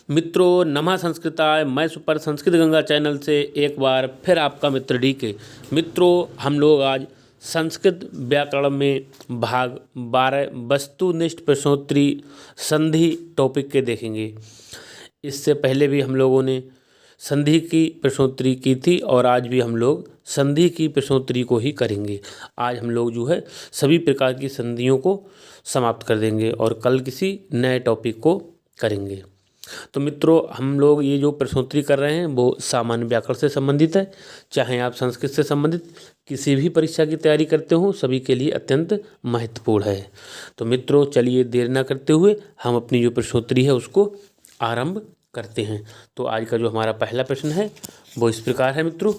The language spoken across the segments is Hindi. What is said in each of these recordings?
मित्रों नमः संस्कृताय। मैं सुपर संस्कृत गंगा चैनल से एक बार फिर आपका मित्र DK। मित्रों हम लोग आज संस्कृत व्याकरण में भाग 12 वस्तुनिष्ठ प्रश्नोत्तरी संधि टॉपिक के देखेंगे। इससे पहले भी हम लोगों ने संधि की प्रश्नोत्तरी की थी और आज भी हम लोग संधि की प्रश्नोत्तरी को ही करेंगे। आज हम लोग जो है सभी प्रकार की संधियों को समाप्त कर देंगे और कल किसी नए टॉपिक को करेंगे। तो मित्रों हम लोग ये जो प्रश्नोत्तरी कर रहे हैं वो सामान्य व्याकरण से संबंधित है। चाहे आप संस्कृत से संबंधित किसी भी परीक्षा की तैयारी करते हो, सभी के लिए अत्यंत महत्वपूर्ण है। तो मित्रों चलिए देर न करते हुए हम अपनी जो प्रश्नोत्तरी है उसको आरंभ करते हैं। तो आज का जो हमारा पहला प्रश्न है वो इस प्रकार है मित्रों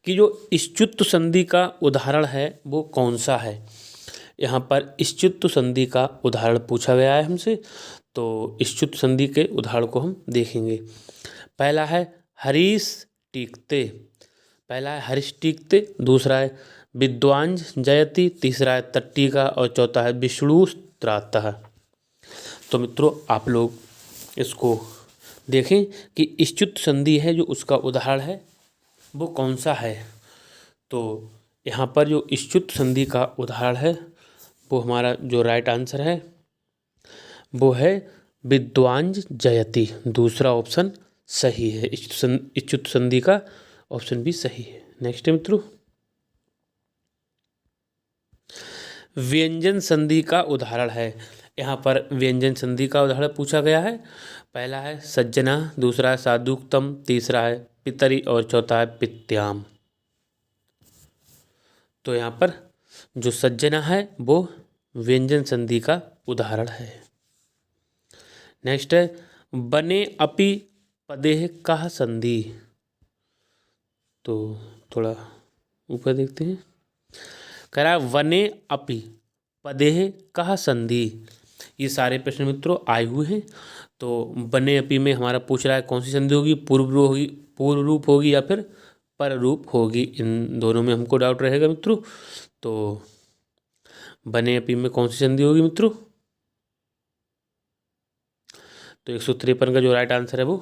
कि जो इष्चुत्व संधि का उदाहरण है वो कौन सा है। यहाँ पर इष्चुत्व संधि का उदाहरण पूछा गया है हमसे। तो इष्चुत्व संधि के उदाहरण को हम देखेंगे। पहला है हरीश टीकते, पहला है हरीश टीकते, दूसरा है विद्वांज जयति, तीसरा है तट्टिका और चौथा है विष्णुस्त्रातः। तो मित्रों आप लोग इसको देखें कि इष्चुत्व संधि है जो उसका उदाहरण है वो कौन सा है। तो यहाँ पर जो इष्चुत्व संधि का उदाहरण है वो हमारा जो राइट आंसर है वो है विद्वांज जयति। दूसरा ऑप्शन सही है, इष्चुत्व संधि का ऑप्शन भी सही है। नेक्स्ट है मित्रों व्यंजन संधि का उदाहरण है। यहाँ पर व्यंजन संधि का उदाहरण पूछा गया है। पहला है सज्जना, दूसरा है साधुक्तम, तीसरा है पितरी और चौथा है पित्याम। तो यहाँ पर जो सज्जना है वो व्यंजन संधि का उदाहरण है। नेक्स्ट है बने अपि पदेह कः संधि। तो थोड़ा ऊपर देखते हैं। कह रहा है वने अपि पदेह कः संधि। ये सारे प्रश्न मित्रों आए हुए हैं। तो बने अपि में हमारा पूछ रहा है कौन सी संधि होगी, पूर्व रूप होगी या फिर पर रूप होगी। इन दोनों में हमको डाउट रहेगा मित्रों। तो बने अपि में कौन सी संधि होगी मित्रों। तो 153 का जो राइट आंसर है वो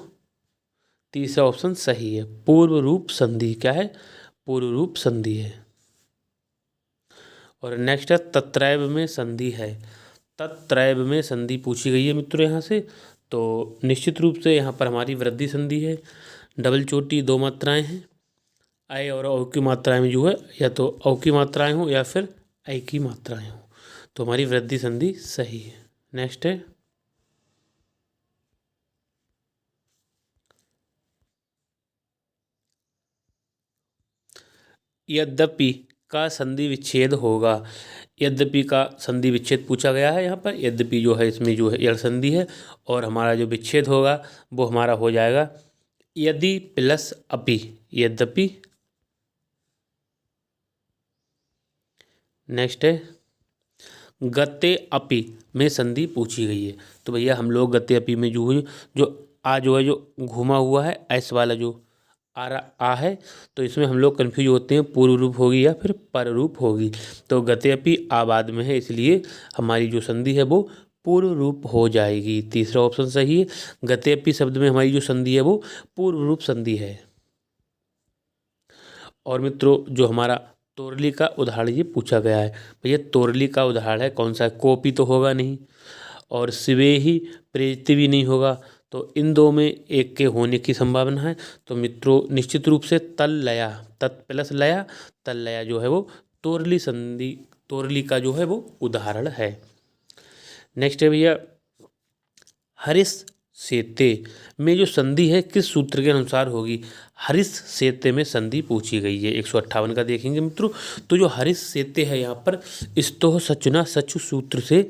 तीसरा ऑप्शन सही है, पूर्व रूप संधि। क्या है, पूर्व रूप संधि है। और नेक्स्ट है तत्रैव में संधि है। तत्रैव में संधि पूछी गई है मित्रों यहाँ से। तो निश्चित रूप से यहाँ पर हमारी वृद्धि संधि है। डबल चोटी दो मात्राएं हैं, अय और औ की मात्राएं में जो है या तो औ की मात्राएं हो या फिर ऐ की मात्राएं हो। तो हमारी वृद्धि संधि सही है। नेक्स्ट है यद्यपि का संधि विच्छेद होगा। यद्यपि का संधि विच्छेद पूछा गया है यहाँ पर। यद्यपि जो है इसमें जो है यड़ संधि है और हमारा जो विच्छेद होगा वो हमारा हो जाएगा यदि प्लस अपि। यद्यपि। नेक्स्ट है गते अपि में संधि पूछी गई है। तो भैया हम लोग गते अपि में जो है जो घुमा हुआ है ऐस वाला जो आ है तो इसमें हम लोग कन्फ्यूज होते हैं पूर्व रूप होगी या फिर पर रूप होगी। तो गते अपि आबाद में है इसलिए हमारी जो संधि है वो पूर्व रूप हो जाएगी। तीसरा ऑप्शन सही है, गते अपि शब्द में हमारी जो संधि है वो पूर्व रूप संधि है। और मित्रों जो हमारा तोरली का उदाहरण ये पूछा गया है। भैया तोरली का उदाहरण है कौन सा है, कोपी तो होगा नहीं और शिवे ही प्रेरित भी नहीं होगा। तो इन दो में एक के होने की संभावना है। तो मित्रों निश्चित रूप से तल लया, तत् प्लस लया, तल लया जो है वो तोरली संधि, तोरली का जो है वो उदाहरण है। नेक्स्ट है भैया हरिस सेते में जो संधि है किस सूत्र के अनुसार होगी। हरिस सेते में संधि पूछी गई है। 158 का देखेंगे मित्रों। तो जो हरिस सेते है यहाँ पर स्तोह सचुना सचु सूत्र से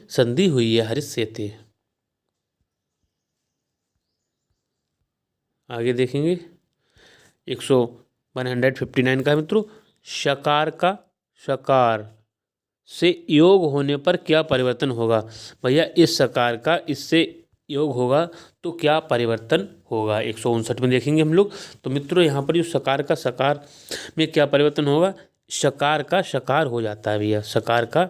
संधि हुई है हरिस सेते। आगे देखेंगे 159 का मित्रों शकार का शकार से योग होने पर क्या परिवर्तन होगा। भैया इस शकार का इससे योग होगा तो क्या परिवर्तन होगा। 159 में देखेंगे हम लोग। तो मित्रों यहाँ पर जो शकार का शकार में क्या परिवर्तन होगा, शकार का शकार हो जाता है भैया। शकार का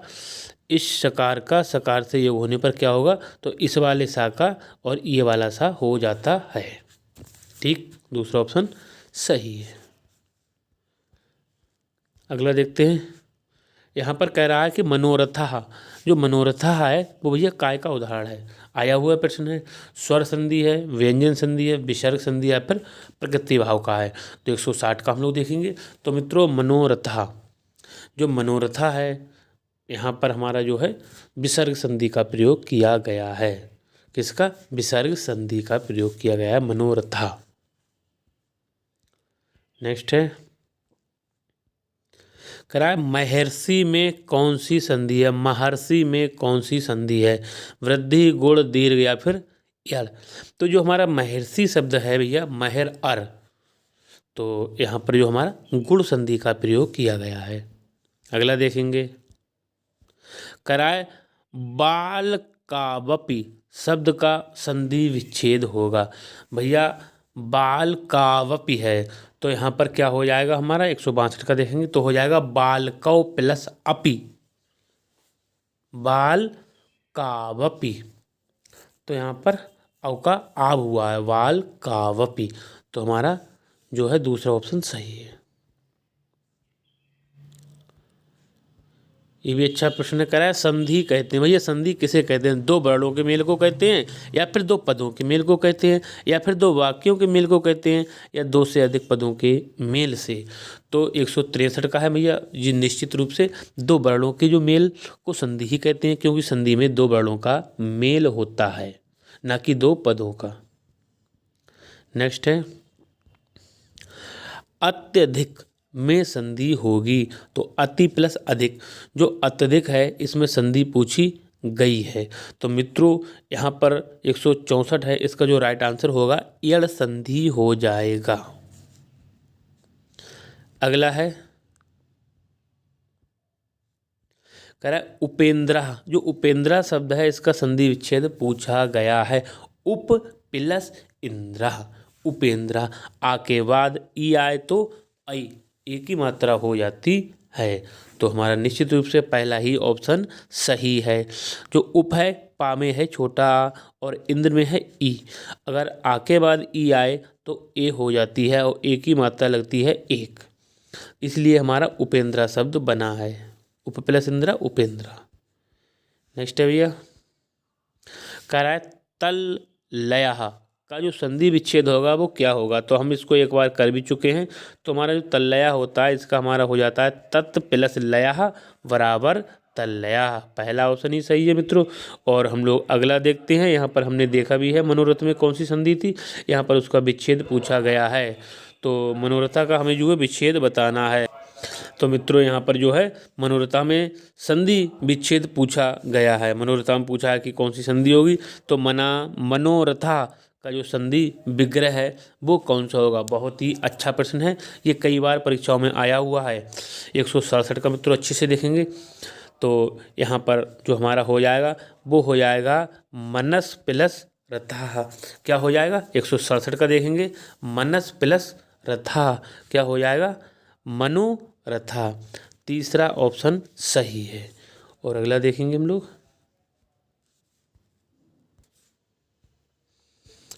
इस सकार का सकार से योग होने पर क्या होगा, तो इस वाले सा का और ये वाला सा हो जाता है। ठीक, दूसरा ऑप्शन सही है। अगला देखते हैं। यहाँ पर कह रहा है कि मनोरथा, जो मनोरथा है वो भैया काय का उदाहरण है। आया हुआ प्रश्न है, स्वर संधि है, व्यंजन संधि है, विसर्ग संधि या फिर प्रकृति भाव का है। तो 160 का हम लोग देखेंगे। तो मित्रों मनोरथा, जो मनोरथा है यहाँ पर हमारा जो है विसर्ग संधि का प्रयोग किया गया है। किसका, विसर्ग संधि का प्रयोग किया गया है, मनोरथा। नेक्स्ट है, कराए महर्षि में कौन सी संधि है, महर्षि में कौन सी संधि है, वृद्धि गुण दीर्घ या फिर यल। तो जो हमारा महर्षि शब्द है भैया महर अर, तो यहाँ पर जो हमारा गुण संधि का प्रयोग किया गया है। अगला देखेंगे, कराए बाल कावपि शब्द का संधि विच्छेद होगा। भैया बाल कावपि है तो यहाँ पर क्या हो जाएगा हमारा 162 का देखेंगे तो हो जाएगा बालकौ प्लस अपि, बाल कावपि। तो यहाँ पर अव का आव हुआ है, बाल कावपि। तो हमारा जो है दूसरा ऑप्शन सही है। ये भी अच्छा प्रश्न करा है। संधि कहते हैं भैया, संधि किसे कहते हैं, दो वर्णों के मेल को कहते हैं या फिर दो पदों के मेल को कहते हैं या फिर दो वाक्यों के मेल को कहते हैं या दो से अधिक पदों के मेल से। तो 163 का है भैया, ये निश्चित रूप से दो वर्णों के जो मेल को संधि ही कहते हैं, क्योंकि संधि में दो वर्णों का मेल होता है, ना कि दो पदों का। नेक्स्ट है, अत्यधिक में संधि होगी। तो अति प्लस अधिक, जो अत्यधिक है इसमें संधि पूछी गई है। तो मित्रों यहाँ पर 164 है, इसका जो राइट आंसर होगा यड़ संधि हो जाएगा। अगला है, कह रहा है उपेंद्रा, जो उपेंद्रा शब्द है इसका संधि विच्छेद पूछा गया है। उप प्लस इंद्रा, उपेंद्रा। आ के बाद ई आए तो आई, एक ही मात्रा हो जाती है। तो हमारा निश्चित रूप से पहला ही ऑप्शन सही है। जो उप है पा में है छोटा और इंद्र में है ई, अगर आ के बाद ई आए तो ए हो जाती है और एक ही मात्रा लगती है एक, इसलिए हमारा उपेंद्रा शब्द बना है। उप प्लस इंद्रा उपेंद्रा। नेक्स्ट है भैया, कह रहा है तल लया का जो संधि विच्छेद होगा वो क्या होगा। तो हम इसको एक बार कर भी चुके हैं। तो हमारा जो तल्लया होता है इसका हमारा हो जाता है तत् प्लस लया बराबर तल्लया। पहला ऑप्शन ही सही है मित्रों। और हम लोग अगला देखते हैं। यहाँ पर हमने देखा भी है मनोरथ में कौन सी संधि थी, यहाँ पर उसका विच्छेद पूछा गया है। तो मनोरथा का हमें जो है विच्छेद बताना है। तो मित्रों यहाँ पर जो है मनोरथा में संधि विच्छेद पूछा गया है। मनोरथा में पूछा है कि कौन सी संधि होगी, तो मनोरथा का जो संधि विग्रह है वो कौन सा होगा। बहुत ही अच्छा प्रश्न है, ये कई बार परीक्षाओं में आया हुआ है। 167 का मित्रों अच्छे से देखेंगे तो यहाँ पर जो हमारा हो जाएगा वो हो जाएगा मनस प्लस रथा। क्या हो जाएगा 167 का देखेंगे, मनस प्लस रथा क्या हो जाएगा मनोरथा। तीसरा ऑप्शन सही है। और अगला देखेंगे हम लोग,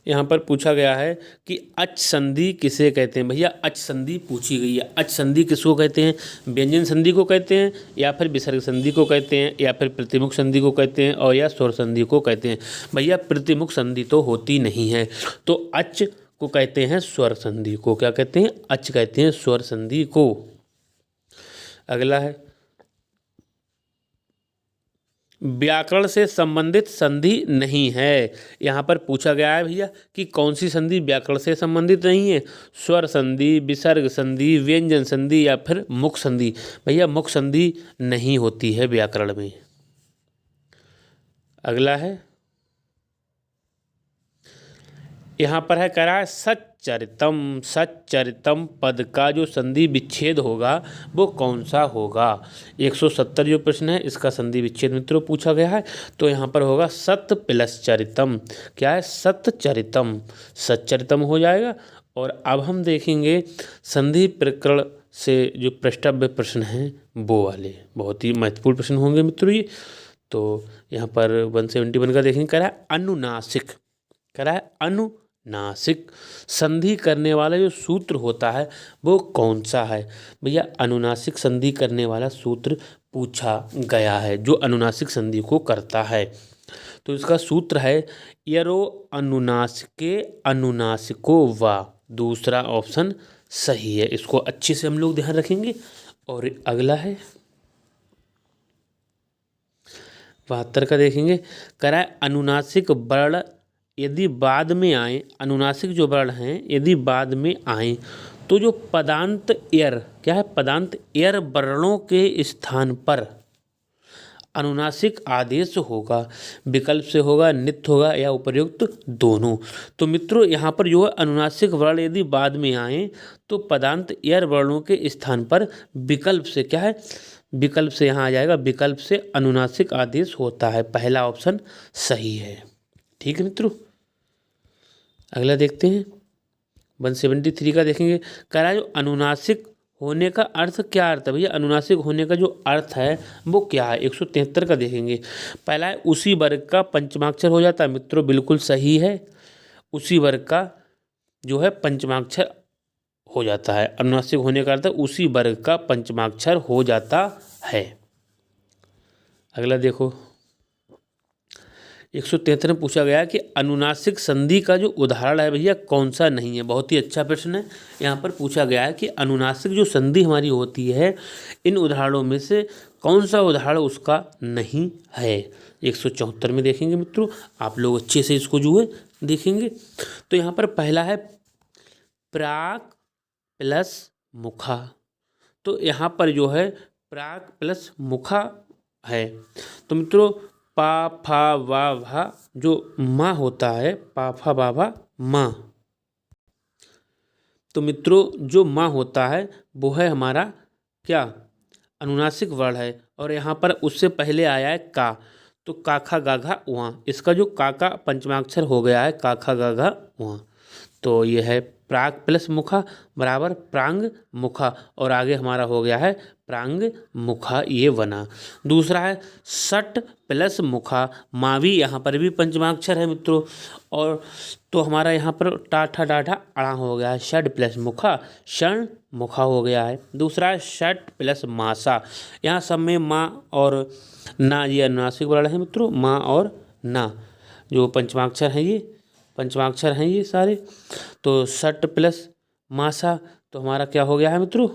यहाँ पर पूछा गया है कि अच संधि किसे कहते हैं। भैया अच संधि पूछी गई है। अच संधि किसको कहते हैं, व्यंजन संधि को कहते हैं या फिर विसर्ग संधि को कहते हैं या फिर प्रतिमुख संधि को कहते हैं और या स्वर संधि को कहते हैं। भैया प्रतिमुख संधि तो होती नहीं है, तो अच को कहते हैं स्वर संधि को। क्या कहते हैं, अच कहते हैं स्वर संधि को। अगला है, व्याकरण से संबंधित संधि नहीं है। यहाँ पर पूछा गया है भैया कि कौन सी संधि व्याकरण से संबंधित नहीं है। स्वर संधि, विसर्ग संधि, व्यंजन संधि या फिर मुख संधि। भैया मुख संधि नहीं होती है व्याकरण में। अगला है, यहाँ पर है कह रहा है सच्चरितम। सच्चरितम पद का जो संधि विच्छेद होगा वो कौन सा होगा। 170 जो प्रश्न है इसका संधि विच्छेद मित्रों पूछा गया है। तो यहाँ पर होगा सत्य प्लस चरितम। क्या है, सत्यचरितम, सच्चरितम हो जाएगा। और अब हम देखेंगे संधि प्रकरण से जो प्रश्नव्य प्रश्न हैं वो वाले बहुत ही महत्वपूर्ण प्रश्न होंगे मित्रों ये। तो यहाँ पर 171 का देखेंगे, कह रहा है अनुनासिक, कह रहा है अनुनासिक संधि करने वाला जो सूत्र होता है वो कौन सा है। भैया अनुनासिक संधि करने वाला सूत्र पूछा गया है जो अनुनासिक संधि को करता है। तो इसका सूत्र है यरो अनुनासिके अनुनासिको वा। दूसरा ऑप्शन सही है, इसको अच्छे से हम लोग ध्यान रखेंगे। और अगला है 72 का देखेंगे, करा है अनुनासिक वर्ण यदि बाद में आए, अनुनासिक जो वर्ण हैं यदि बाद में आए तो जो पदांत एर, क्या है पदांत एर वर्णों के स्थान पर अनुनासिक आदेश होगा, विकल्प से होगा, नित्य होगा या उपर्युक्त दोनों। तो मित्रों यहाँ पर जो है अनुनासिक वर्ण यदि बाद में आए तो पदांत एर वर्णों के स्थान पर विकल्प से, क्या है विकल्प से यहाँ आ जाएगा, विकल्प से अनुनासिक आदेश होता है। पहला ऑप्शन सही है। ठीक है मित्रों, अगला देखते हैं 173 का देखेंगे, कह रहा है जो अनुनासिक होने का अर्थ क्या अर्थ है। भैया अनुनासिक होने का जो अर्थ है वो क्या है। 173 का देखेंगे, पहला है उसी वर्ग का पंचमाक्षर हो जाता है। मित्रों बिल्कुल सही है, उसी वर्ग का जो है पंचमाक्षर हो जाता है। अनुनासिक होने का अर्थ उसी वर्ग का पंचमाक्षर हो जाता है। अगला देखो 173 में पूछा गया कि अनुनासिक संधि का जो उदाहरण है भैया कौन सा नहीं है। बहुत ही अच्छा प्रश्न है। यहाँ पर पूछा गया है कि अनुनासिक जो संधि हमारी होती है इन उदाहरणों में से कौन सा उदाहरण उसका नहीं है। 174 में देखेंगे मित्रों, आप लोग अच्छे से इसको जो है देखेंगे। तो यहाँ पर पहला है प्राक प्लस मुखा। तो यहाँ पर जो है प्राक प्लस मुखा है। तो मित्रों पा फा वा भा जो माँ होता है, पा फा वा भा माँ। तो मित्रों जो माँ होता है वो है हमारा क्या अनुनासिक वर्ण है। और यहाँ पर उससे पहले आया है का, तो काखा गाघा वहाँ, इसका जो काका पंचमाक्षर हो गया है काखा गाघा वहाँ। तो ये है प्राक प्लस मुखा बराबर प्रांग मुखा, और आगे हमारा हो गया है प्रांग मुखा, ये बना। दूसरा है सट प्लस मुखा मावी, यहाँ पर भी पंचमाक्षर है मित्रों। और तो हमारा यहाँ पर टाठा डाठा अड़ा हो गया है, षड प्लस मुखा क्षण मुखा हो गया है। दूसरा है षट प्लस मासा, यहाँ सब में माँ और ना ये अनुनासिक वर्ण है मित्रों, माँ और ना जो पंचमाक्षर हैं ये पंचमाक्षर हैं ये सारे। तो षट प्लस मासा तो हमारा क्या हो गया है मित्रों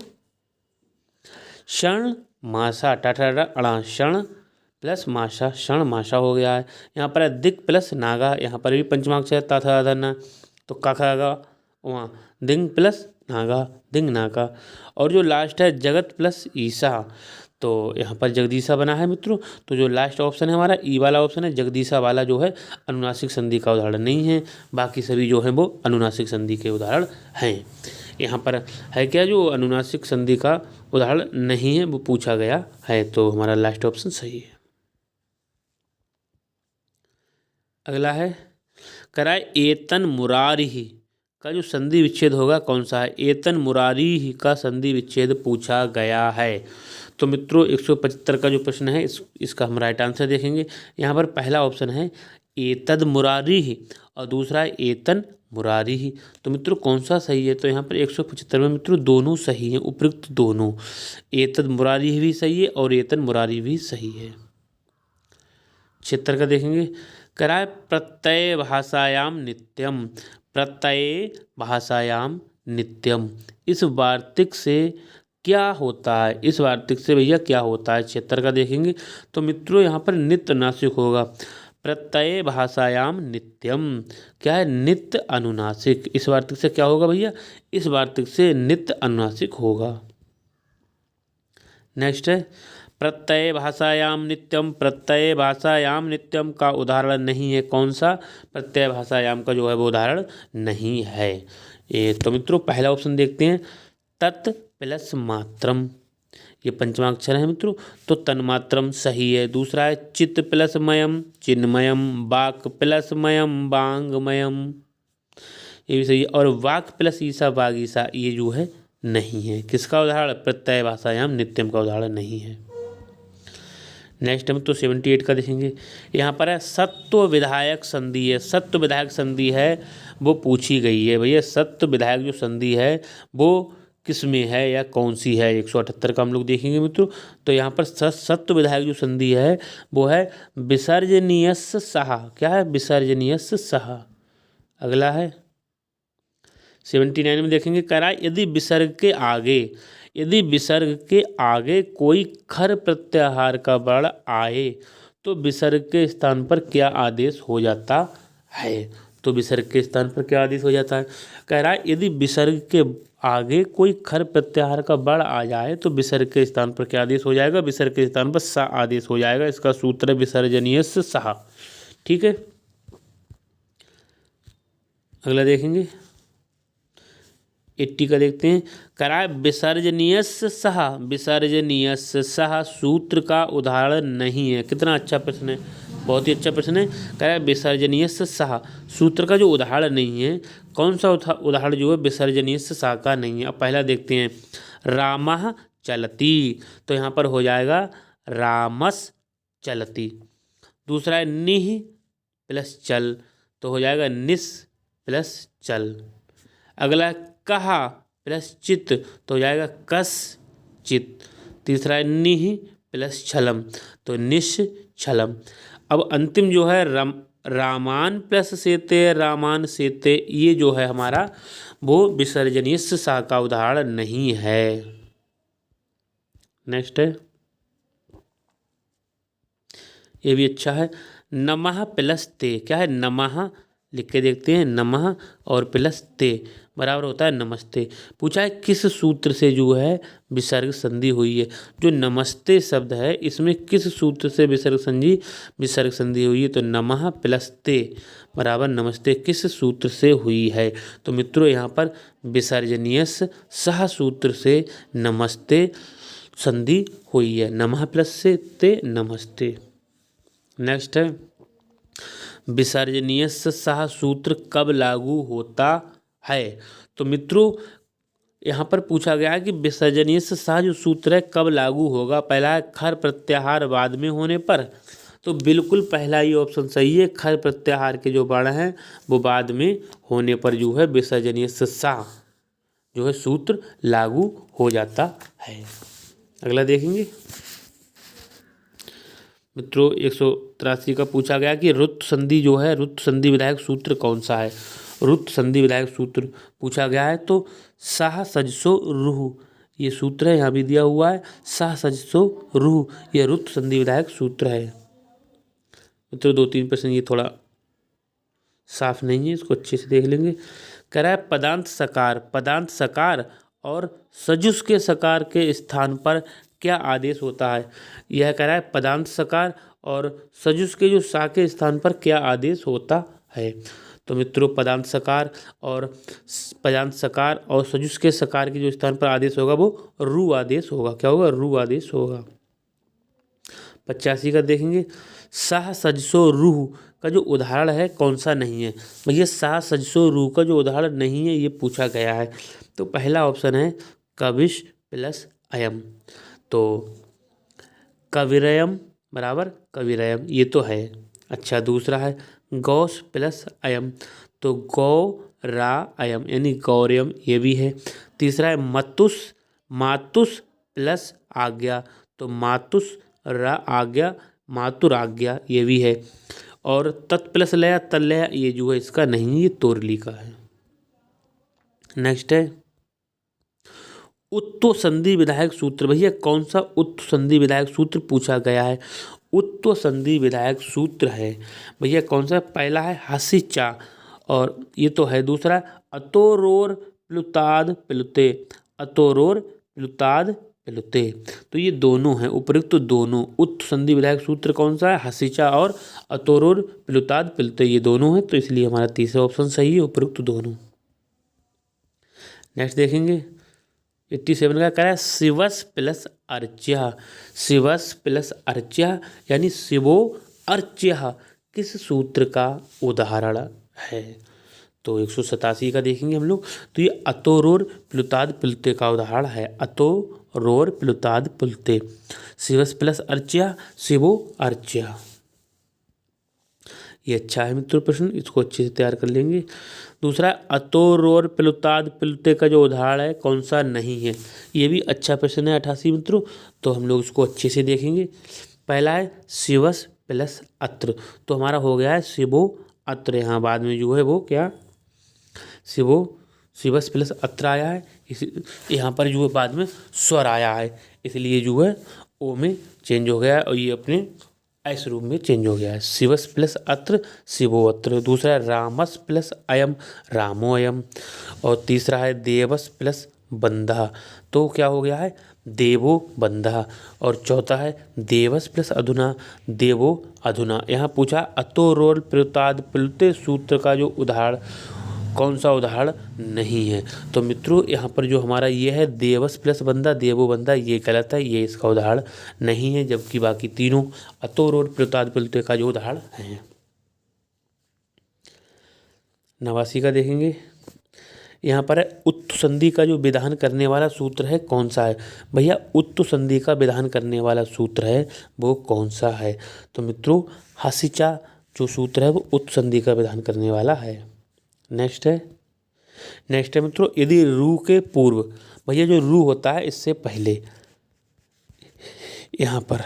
क्षण मासा, टाटा अड़ा क्षण प्लस माशा क्षण माशा हो गया है। यहाँ पर दिक प्लस नागा, यहाँ पर भी पंचमाक्षर ताथा धना, तो काखा गा वहाँ दिंग प्लस नागा दिंग नागा। और जो लास्ट है जगत प्लस ईसा, तो यहाँ पर जगदीशा बना है मित्रों। तो जो लास्ट ऑप्शन है हमारा ई वाला ऑप्शन है, जगदीशा वाला जो है अनुनासिक संधि का उदाहरण नहीं है। बाकी सभी जो है वो अनुनासिक संधि के उदाहरण हैं। यहाँ पर है क्या जो अनुनासिक संधि का उदाहरण नहीं है वो पूछा गया है, तो हमारा लास्ट ऑप्शन सही है। अगला है कराए एतन मुरारी का जो संधि विच्छेद होगा कौन सा है। एतन मुरारी का संधि विच्छेद पूछा गया है। तो मित्रों 175 का जो प्रश्न है इसका हम राइट आंसर देखेंगे। यहाँ पर पहला ऑप्शन है एतद मुरारी ही और दूसरा है एतन मुरारी ही। तो मित्रों कौन सा सही है। तो यहाँ पर 175 में मित्रों दोनों सही हैं, उपयुक्त दोनों, एतद मुरारी भी सही है और एतन मुरारी भी सही है। 76 का देखेंगे, कराए प्रत्यय भाषायाम नित्यम, प्रत्यय भाषायाम नित्यम, इस वार्तिक से क्या होता है। इस वार्तिक से भैया क्या होता है। 76 का देखेंगे तो मित्रों यहाँ पर नित्य नासिक होगा। प्रत्यय भाषायाम नित्यम क्या है नित्य अनुनासिक। इस वार्तिक से क्या होगा भैया, इस वार्तिक से नित्य अनुनासिक होगा। नेक्स्ट है प्रत्यय भाषायाम नित्यम, प्रत्यय भाषायाम नित्यम का उदाहरण नहीं है कौन सा। प्रत्यय भाषायाम का जो है वो उदाहरण नहीं है। ये तो मित्रों पहला ऑप्शन देखते हैं तत् प्लस मात्रम, ये पंचमाक्षर है मित्रों, तो तन्मात्रम सही है। दूसरा है चित्त प्लस मयम चिन्मयम, वाक प्लस मयम बांगमयम, ये भी सही है। और वाक प्लस ईसा बागीसा ये जो है नहीं है। किसका उदाहरण? प्रत्यय भाषायाम नित्यम का उदाहरण नहीं है। नेक्स्ट हम तो 78 का देखेंगे। यहाँ पर है सत्व विधायक संधि है। सत्व विधायक संधि है वो पूछी गई है। भैया सत्व विधायक जो संधि है वो किस में है या कौन सी है? 178 का हम लोग देखेंगे मित्रों। तो यहाँ पर सत्व विधायक जो संधि है वो है विसर्जनीयस्य सहा। क्या है? विसर्जनीयस्य सहा। अगला है 79 में देखेंगे। करा यदि विसर्ग के आगे कोई खर प्रत्याहार का वर्ण आए तो विसर्ग के स्थान पर क्या आदेश हो जाता है? तो विसर्ग के स्थान पर क्या आदेश हो जाता है? कह रहा है यदि विसर्ग के आगे कोई खर प्रत्याहार का वर्ण आ जाए तो विसर्ग के स्थान पर क्या आदेश हो जाएगा? विसर्ग के स्थान पर सा आदेश हो जाएगा। इसका सूत्र है विसर्जनीयस्य सहा। ठीक है, अगला देखेंगे 80 का देखते हैं। कराए विसर्जनीयस्य सहा। विसर्जनीयस्य सहा सूत्र का उदाहरण नहीं है। कितना अच्छा प्रश्न है, बहुत ही अच्छा प्रश्न है। कराए विसर्जनीयस्य सहा सूत्र का जो उदाहरण नहीं है, कौन सा उदाहरण जो है विसर्जनीयस्य सहा का नहीं है? अब पहला देखते हैं, रामः चलती, तो यहाँ पर हो जाएगा रामस चलती। दूसरा है निह प्लस चल, तो हो जाएगा निस प्लस चल। अगला कहा प्लस चित, तो हो जाएगा कस चित। तीसरा है निह प्लस छलम, तो निश छलम। अब अंतिम जो है रामान प्लस सेते, रामान सेते, ये जो है हमारा वो विसर्जनीयस्य सहा का उदाहरण नहीं है। नेक्स्ट है, ये भी अच्छा है। नमः प्लस ते। क्या है? नमः लिख के देखते हैं। नमः और प्लस ते बराबर होता है नमस्ते। पूछा है किस सूत्र से जो है विसर्ग संधि हुई है? जो नमस्ते शब्द है इसमें किस सूत्र से विसर्ग संधि हुई है? तो नमः प्लस ते बराबर नमस्ते किस सूत्र से हुई है? तो मित्रों यहाँ पर विसर्जनीयस्य सहा सूत्र से नमस्ते संधि हुई है। नमः प्लस से ते नमस्ते। नेक्स्ट है, विसर्जनीयस्य सहा सूत्र कब लागू होता है? तो मित्रों यहाँ पर पूछा गया है कि विसर्जनीयस्य सहा जो सूत्र है कब लागू होगा? पहला है खर प्रत्याहार बाद में होने पर, तो बिल्कुल पहला ही ऑप्शन सही है। खर प्रत्याहार के जो वर्ण हैं वो बाद में होने पर जो है विसर्जनीयस्य सहा जो है सूत्र लागू हो जाता है। अगला देखेंगे मित्रों 183 का पूछा गया कि रुत संधि जो है, रुत संधि विधायक सूत्र कौन सा है? रुत संधि विधायक सूत्र पूछा गया है तो साह सजसो रूह, ये सूत्र है, यहाँ भी दिया हुआ है। साह सजसो रूह, यह रुत संधि विधायक सूत्र है। मित्रों 2-3 प्रश्न ये थोड़ा साफ नहीं है, इसको अच्छे से देख लेंगे। कह रहा है पदांत सकार और सजुस के सकार के स्थान पर क्या आदेश होता है? यह कह रहा है पदांत सकार और सजुस के जो सा के स्थान पर क्या आदेश होता है? तो मित्रों पदांत सकार और सजुस के सकार के जो स्थान पर आदेश होगा वो रू आदेश होगा। क्या होगा? रू आदेश होगा। 85 का देखेंगे, साह सजसो रूह का जो उदाहरण है कौन सा नहीं है? भैया साह सजसो रूह का जो उदाहरण नहीं है ये पूछा गया है। तो पहला ऑप्शन है कविश प्लस अयम, तो कविरयम बराबर कविरयम, ये तो है। अच्छा, दूसरा है गौस प्लस अयम, तो गौ रा अयम यानी गौरयम, ये भी है। तीसरा है मातुस प्लस आज्ञा, तो मातुस रा आज्ञा मातुराज्ञा, ये भी है। और तत् प्लस लया तलया, ये जो है इसका नहीं, ये तोरली का है। नेक्स्ट है उत्तो संधि विधायक सूत्र। भैया कौन सा उत्तो संधि विधायक सूत्र पूछा गया है? उत्तो संधि विधायक सूत्र है भैया कौन सा? पहला है हसीचा, और ये तो है। दूसरा अतोरोर प्लुताद प्लुते, अतोरोर प्लुताद प्लुते, तो ये दोनों हैं उपयुक्त, तो दोनों। उत्तो संधि विधायक सूत्र कौन सा है? हसीचा और अतोरोर प्लुताद प्लुते, ये दोनों हैं, तो इसलिए हमारा तीसरा ऑप्शन सही है, उपयुक्त दोनों। नेक्स्ट देखेंगे 87 का कह रहा है शिवस प्लस अर्च्या। शिवस प्लस अर्च्या यानी शिवो अर्च्या किस सूत्र का उदाहरण है? तो 187 का देखेंगे हम लोग। तो ये अतोरोर प्लुताद प्लुते का उदाहरण है। अतोरोर प्लुताद प्लुते। शिवस प्लस अर्च्या, शिवो अर्च्या। ये अच्छा है मित्रों प्रश्न, इसको अच्छे से तैयार कर लेंगे। दूसरा अतोरोर प्लुताद प्लुते का जो उदाहरण है कौन सा नहीं है, ये भी अच्छा प्रश्न है 88 मित्रों। तो हम लोग इसको अच्छे से देखेंगे। पहला है शिवस प्लस अत्र, तो हमारा हो गया है शिवो अत्र। यहाँ बाद में जो है वो क्या शिवो शिवस प्लस अत्र आया है, इस यहाँ पर जो है बाद में स्वर आया है, इसलिए जो है ओ में चेंज हो गया है और ये अपने ऐसे रूप में चेंज हो गया है। शिवस प्लस अत्र, शिवो अत्र। दूसरा है रामस प्लस अयम, रामो अयम। और तीसरा है देवस प्लस बंधा, तो क्या हो गया है देवो बंधा। और चौथा है देवस प्लस अधुना, देवो अधुना। यहाँ पूछा अतोरोर प्लुताद प्लुते सूत्र का जो उदाहरण कौन सा उदाहरण नहीं है, तो मित्रों यहाँ पर जो हमारा ये है देवस प्लस बंदा, देवो बंदा, ये गलत है, ये इसका उदाहरण नहीं है। जबकि बाकी तीनों अतोरोर प्लुताद प्लुते का जो उदाहरण है। 89 का देखेंगे। यहाँ पर है उत्तु संधि का जो विधान करने वाला सूत्र है कौन सा है। भैया उत्तु संधि का विधान करने वाला सूत्र है वो कौन सा है, तो मित्रों हसिचा जो सूत्र है वो उत्तु संधि का विधान करने वाला है। नेक्स्ट है मित्रों यदि रू के पूर्व, भैया जो रू होता है इससे पहले, यहाँ पर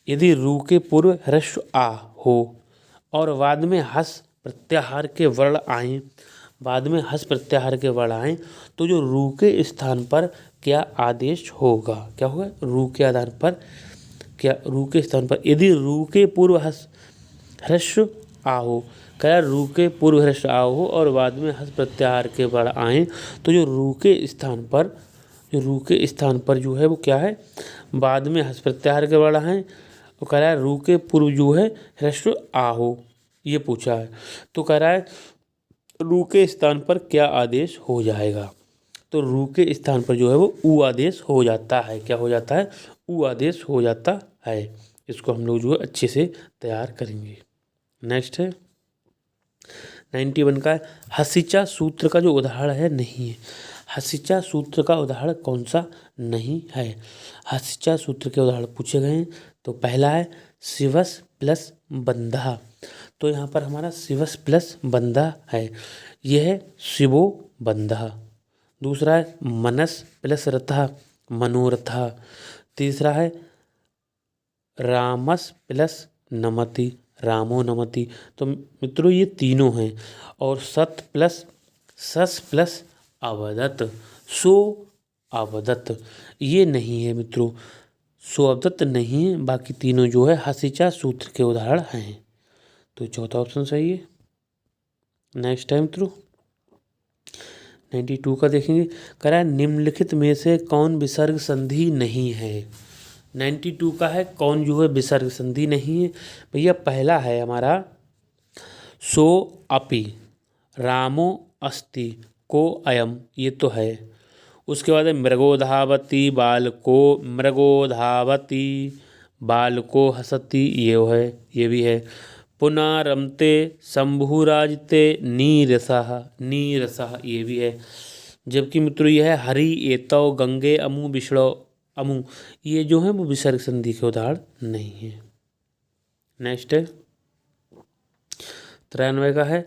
यदि रू के पूर्व ह्रस्व आ हो और बाद में हस प्रत्याहार के वर्ण आए, बाद में हस प्रत्याहार के वर्ण आए, तो जो रू के स्थान पर क्या आदेश होगा, क्या होगा रू के आधार पर क्या रू के स्थान पर यदि रू के पूर्व हस ह्रस्व आ हो, क्या रू के पूर्व ह्रस्व आ हो और बाद में हस प्रत्याहार के वर्ण आए, तो जो रू के स्थान पर जो है वो क्या है बाद में हस प्रत्याहार के वर्ण आए, तो कह रहा है रू के पूर्व जो है ह्रस्व आ हो, ये पूछा है। तो कह रहा है रू के स्थान पर क्या आदेश हो जाएगा, तो रू के स्थान पर जो है वो ऊ आदेश हो जाता है। क्या हो जाता है ऊ आदेश हो जाता है। इसको हम लोग जो है अच्छे से तैयार करेंगे। नेक्स्ट है 91 का है हसिचा सूत्र का जो उदाहरण है नहीं है। हसिचा सूत्र का उदाहरण कौन सा नहीं है, हसिचा सूत्र के उदाहरण पूछे गए हैं। तो पहला है शिवस प्लस बंधा, तो यहाँ पर हमारा शिवस प्लस बंधा है, यह है शिवो बंधा। दूसरा है मनस प्लस रथा, मनोरथा। तीसरा है रामस प्लस नमति, रामो नमति। तो मित्रों ये तीनों हैं। और सत प्लस सस प्लस अवदत, सो अवदत, ये नहीं है मित्रों, सो अवदत नहीं है। बाकी तीनों जो है हसिचा सूत्र के उदाहरण हैं। तो चौथा ऑप्शन सही है। नेक्स्ट है मित्रों 92 का देखेंगे। कह रहा है निम्नलिखित में से कौन विसर्ग संधि नहीं है। 92 का है कौन जो है विसर्ग संधि नहीं है। भैया पहला है हमारा सो अपि, रामो अस्ति, को अयम, ये तो है। उसके बाद है मृगो धावति बालको, मृगो धावति बालको हसति, ये है, ये भी है। पुनः रमते शंभुराजते नीरसः, नीरसः, ये भी है। जबकि मित्रों यह है हरि एतौ गंगे अमु विष्णु अमु, ये जो है वो विसर्ग संधि के उदाहरण नहीं है। नेक्स्ट है 93 का है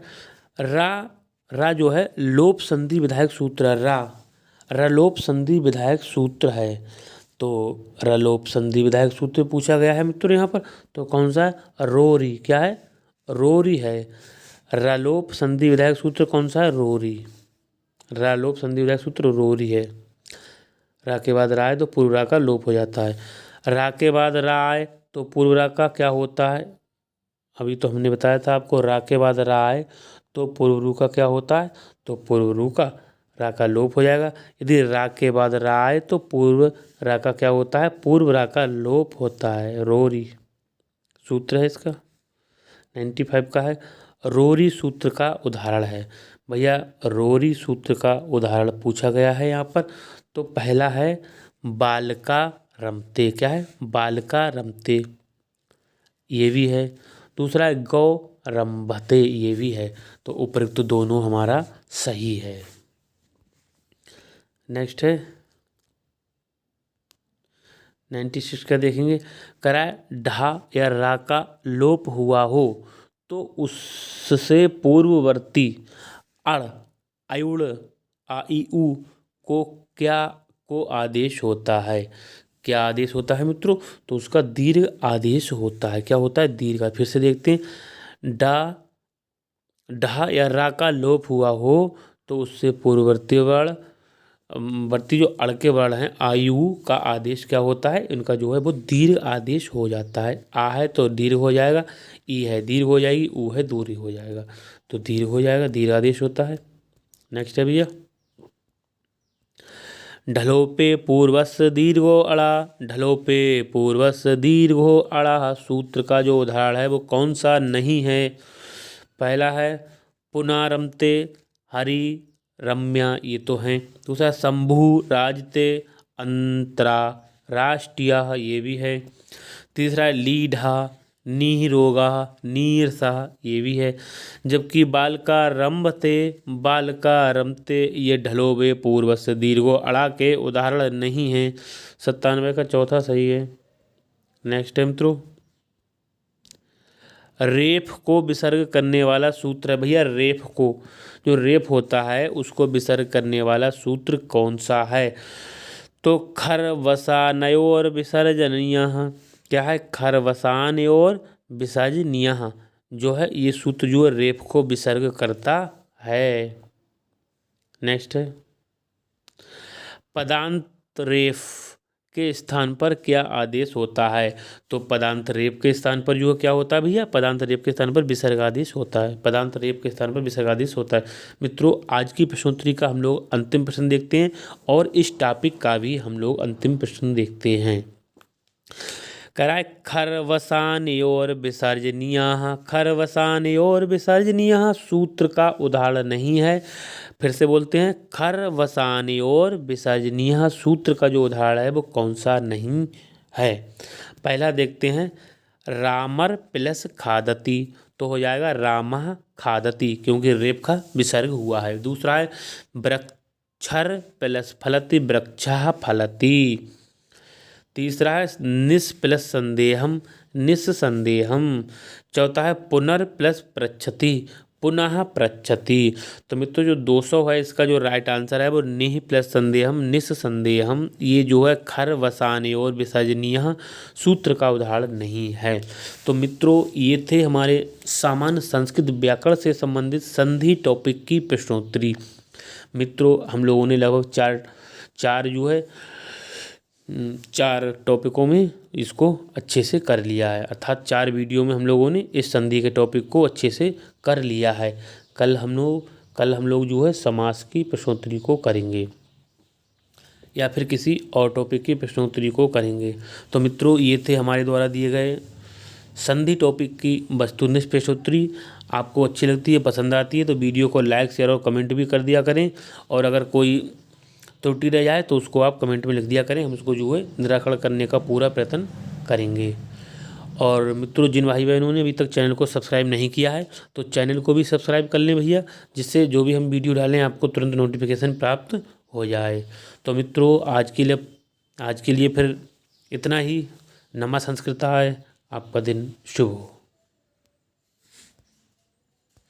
रा जो है लोप संधि विधायक सूत्र है। रलोप संधि विधायक सूत्र है। तो रलोप संधि विधायक सूत्र पूछा गया है मित्रों यहाँ पर, तो कौन सा है रोरी, क्या है रोरी है। रलोप संधि विधायक सूत्र कौन सा है रोरी, रलोप संधि विधायक सूत्र रोरी है। रा के बाद रा है तो पूर्व रा का लोप हो जाता है। रा के बाद रा आए तो पूर्व रा का क्या होता है, अभी तो हमने बताया था आपको। रा के बाद रा आए तो पूर्व रू का क्या होता है, तो पूर्व रू का रा का लोप हो जाएगा। यदि रा के बाद रा आए तो पूर्व रा का क्या होता है, पूर्व रा का लोप होता है, रोरी सूत्र है इसका। 95 का है रोरी सूत्र का उदाहरण है। भैया रोरी सूत्र का उदाहरण पूछा गया है यहाँ पर। तो पहला है बालका रमते, क्या है बालका रमते, ये भी है। दूसरा है गौ रंभते ये भी है। तो उपयुक्त दोनों हमारा सही है। नेक्स्ट है 96 का देखेंगे। कराए ढा या रा का लोप हुआ हो तो उससे पूर्ववर्ती अड़ अयुड़ आ इ उ को क्या को आदेश होता है। क्या आदेश होता है मित्रों? तो उसका दीर्घ आदेश होता है। क्या होता है? दीर्घ। फिर से देखते हैं। डा ढा या रा का लोप हुआ हो तो उससे पूर्ववर्ती वर्ण वर्ती जो अड़ के वर्ण हैं आयु का आदेश क्या होता है? इनका जो है वो दीर्घ आदेश हो जाता है। आ है तो दीर्घ हो जाएगा, ई है दीर्घ हो जाएगी, ऊ है दूरी हो जाएगा, तो दीर्घ हो जाएगा, दीर्घ आदेश होता है। नेक्स्ट है भैया ढलोपे पूर्वस्य दीर्घो अड़ा। ढलोपे पूर्वस्य दीर्घो अड़ा सूत्र का जो उदाहरण है वो कौन सा नहीं है? पहला है पुनारमते हरि रम्या, ये तो हैं। दूसरा शंभु राजते अंतरा राष्ट्रीय, ये भी है। तीसरा है लीढ़ा नीरोगा नीरसा, ये भी है। जबकि बालका रमते ये ढलोबे पूर्व से दीर्घो अड़ा के उदाहरण नहीं है। 97 का चौथा सही है। नेक्स्ट है मित्रों रेफ को विसर्ग करने वाला सूत्र है। भैया रेफ को, जो रेफ होता है उसको विसर्ग करने वाला सूत्र कौन सा है? तो खरवसानयोर विसर्जनीय, क्या है? खरवसानयोर विसर्जनीय जो है ये सूत्र जो है रेफ को विसर्ग करता है। नेक्स्ट है पदांत रेफ के स्थान पर क्या आदेश होता है? तो पदांत रेफ के स्थान पर जो क्या होता है भैया? पदांत रेफ के स्थान पर विसर्गादेश होता है। पदांत रेफ के स्थान पर विसर्गादेश होता है। मित्रों आज की प्रश्नोत्तरी का हम लोग अंतिम प्रश्न देखते हैं और इस टॉपिक का भी हम लोग अंतिम प्रश्न देखते हैं। कराए खरवसानयोर विसर्जनीय, खरवसानयोर विसर्जनीय सूत्र का उदाहरण नहीं है। फिर से बोलते हैं खरवसानयोर विसर्जनीय सूत्र का जो उदाहरण है वो कौन सा नहीं है? पहला देखते हैं रामर प्लस खादती, तो हो जाएगा रामः खादती क्योंकि रेप का विसर्ग हुआ है। दूसरा है वृक्षर प्लस फलति वृक्षः फलति। तीसरा है निस प्लस संदेहम निस्संदेहम। चौथा है पुनर् प्लस पृच्छति पुनः पृच्छति। तो मित्रों जो 200 है इसका जो राइट आंसर है वो निह प्लस संदेहम निस्संदेहम, ये जो है खरवसानयोर विसर्जनीय सूत्र का उदाहरण नहीं है। तो मित्रों ये थे हमारे सामान्य संस्कृत व्याकरण से संबंधित संधि टॉपिक की प्रश्नोत्तरी। मित्रों हम लोगों ने लगभग चार टॉपिकों में इसको अच्छे से कर लिया है, अर्थात 4 वीडियो में हम लोगों ने इस संधि के टॉपिक को अच्छे से कर लिया है। कल हम लोग जो है समास की प्रश्नोत्तरी को करेंगे या फिर किसी और टॉपिक की प्रश्नोत्तरी को करेंगे। तो मित्रों ये थे हमारे द्वारा दिए गए संधि टॉपिक की वस्तुनिष्ठ प्रश्नोत्तरी। आपको अच्छी लगती है, पसंद आती है तो वीडियो को लाइक शेयर और कमेंट भी कर दिया करें, और अगर कोई त्रुटि रह जाए तो उसको आप कमेंट में लिख दिया करें, हम उसको जो है निराकरण करने का पूरा प्रयत्न करेंगे। और मित्रों जिन भाई बहनों ने अभी तक चैनल को सब्सक्राइब नहीं किया है तो चैनल को भी सब्सक्राइब कर लें भैया, जिससे जो भी हम वीडियो डालें आपको तुरंत नोटिफिकेशन प्राप्त हो जाए। तो मित्रों आज के लिए फिर इतना ही। नमः संस्कृताय। आपका दिन शुभ हो।